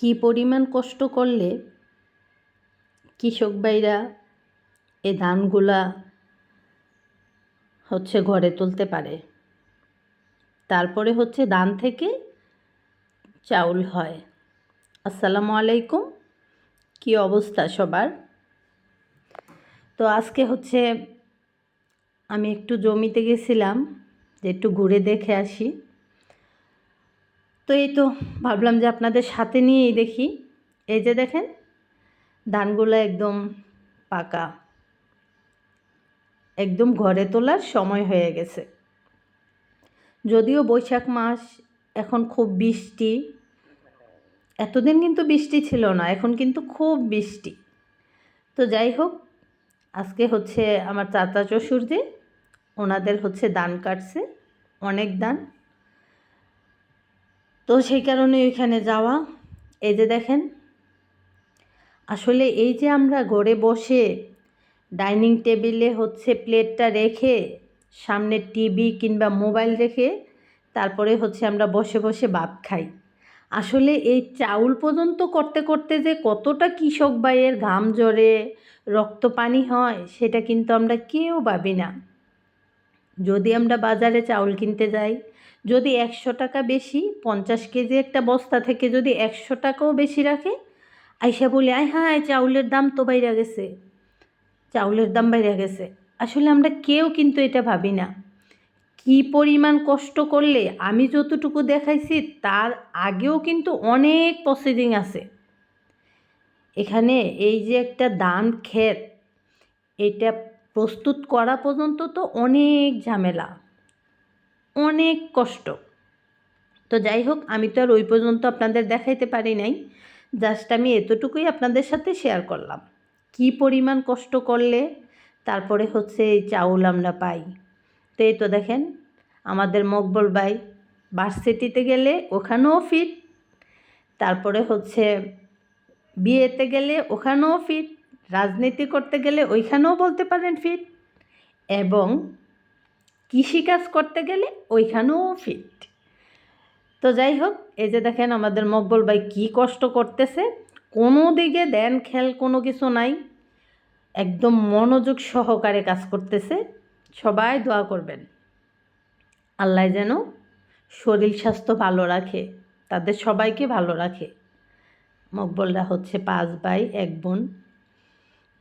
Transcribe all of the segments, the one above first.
কি পরিমাণ কষ্ট করলে কৃষক ভাইরা এই ধানগুলা ঘরে তুলতে পারে। তারপরে ধান থেকে চাউল হয়। আসসালামু আলাইকুম, কি অবস্থা সবার? তো আজকে আমি একটু জমিতে গেছিলাম যে একটু ঘুরে দেখে আসি। তো এই তো ভাবলাম যে আপনাদের সাথে নিয়েই দেখি। এই যে দেখেন, ধানগুলো একদম পাকা, একদম ঘরে তোলার সময় হয়ে গেছে। যদিও বৈশাখ মাস, এখন খুব বৃষ্টি, এতদিন কিন্তু বৃষ্টি ছিল না, এখন কিন্তু খুব বৃষ্টি। তো যাই হোক, আজকে আমার চাচা শ্বশুর যে ওনাদের ধান কাটছে, অনেক ধান। তো সেই কারণে ওইখানে যাওয়া। এই যে দেখেন, আসলে এই যে আমরা ঘরে বসে ডাইনিং টেবিলে প্লেটটা রেখে সামনে টিভি কিংবা মোবাইল রেখে তারপরে আমরা বসে বসে ভাত খাই, আসলে এই চাউল পর্যন্ত করতে করতে যে কতটা কৃষক ভাইয়ের ঘাম ঝরে রক্ত পানি হয় সেটা কিন্তু আমরা কেউ ভাবি না। যদি আমরা বাজারে চাউল কিনতে যাই, যদি 100 টাকা বেশি, 50 কেজি একটা বস্তা থেকে যদি 100 টাকাও বেশি রাখে, আইসা বলি আয় হ্যাঁ চাউলের দাম তো বাইরে গেছে, চাউলের দাম বাইরে গেছে। আসলে আমরা কেউ কিন্তু এটা ভাবি না কি পরিমাণ কষ্ট করলে। আমি যতটুকু দেখাইছি তার আগেও কিন্তু অনেক প্রসিডিং আছে এখানে। এই যে একটা ধান ক্ষেত, এটা প্রস্তুত করা পর্যন্ত তো অনেক ঝামেলা, অনেক কষ্ট। তো যাই হোক, আমি তো আর ওই পর্যন্ত আপনাদের দেখাইতে পারি নাই, জাস্ট আমি এতটুকুই আপনাদের সাথে শেয়ার করলাম কি পরিমাণ কষ্ট করলে তারপরে এই চাউল আমরা পাই। তো এই তো দেখেন, আমাদের মকবুল ভাই ভার্সিটিতে গেলে ওখানেও ফিট, তারপরে বিয়েতে গেলে ওখানেও ফিট, রাজনীতি করতে গেলে ওইখানেও বলতে পারেন ফিট, এবং কৃষিকাজ করতে গেলে ওইখানেও ফিট। তো যাই হোক, এই যে দেখেন আমাদের মকবুল ভাই কী কষ্ট করতেছে, কোনো দিকে দেন খেল কোনো কিছু নাই, একদম মনোযোগ সহকারে কাজ করতেছে। সবাই দোয়া করবেন আল্লাহ যেন শরীর স্বাস্থ্য ভালো রাখে, তাদের সবাইকে ভালো রাখে। মকবুলরা 5 ভাই 1 বোন।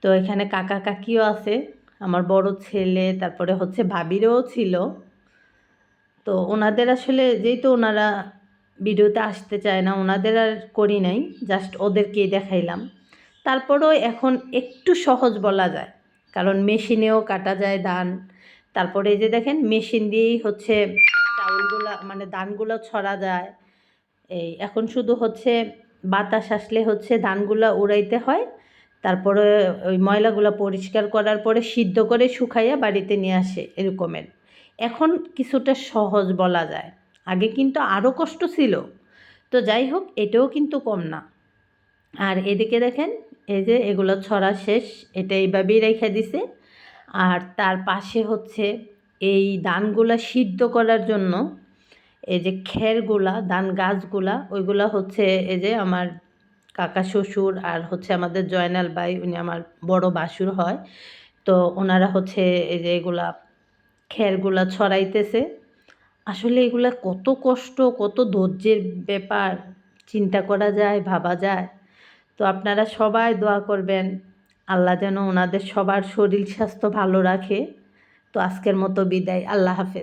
তো এখানে কাকা কাকিও আছে, আমার বড় ছেলে, তারপরে ভাবিরও ছিল। তো ওনাদের আসলে যেহেতু ওনারা ভিডিওতে আসতে চায় না, ওনাদের আর করি নাই, জাস্ট ওদেরকেই দেখাইলাম। তারপরেও এখন একটু সহজ বলা যায়, কারণ মেশিনেও কাটা যায় ধান। তারপরে এই যে দেখেন, মেশিন দিয়েই চাউলগুলা মানে ধানগুলো ছড়া যায়। এই এখন শুধু বাতাস আসলে ধানগুলা উড়াইতে হয়, তারপরে ওই ময়লাগুলো পরিষ্কার করার পরে সিদ্ধ করে শুকাইয়া বাড়িতে নিয়ে আসে, এরকমের। এখন কিছুটা সহজ বলা যায়, আগে কিন্তু আরও কষ্ট ছিল। তো যাই হোক, এটাও কিন্তু কম না। আর এদিকে দেখেন, এই যে এগুলো ছড়া শেষ, এটা এইভাবেই রেখে দিছে। আর তার পাশে এই ধানগুলা সিদ্ধ করার জন্য এই যে খেরগুলা, ধান গাছগুলা, ওইগুলা এই যে আমার কাকা শ্বশুর আর আমাদের জয়নাল ভাই, উনি আমার বড় বাসুর হয়। তো ওনারা এই যে এগুলা খেরগুলা ছড়াইতেছে। আসলে এগুলা কত কষ্ট, কত ধৈর্যের ব্যাপার, চিন্তা করা যায়, ভাবা যায়। তো আপনারা সবাই দোয়া করবেন আল্লাহ যেন ওনাদের সবার শরীর স্বাস্থ্য ভালো রাখে। তো আজকের মতো বিদায়, আল্লাহ হাফেজ।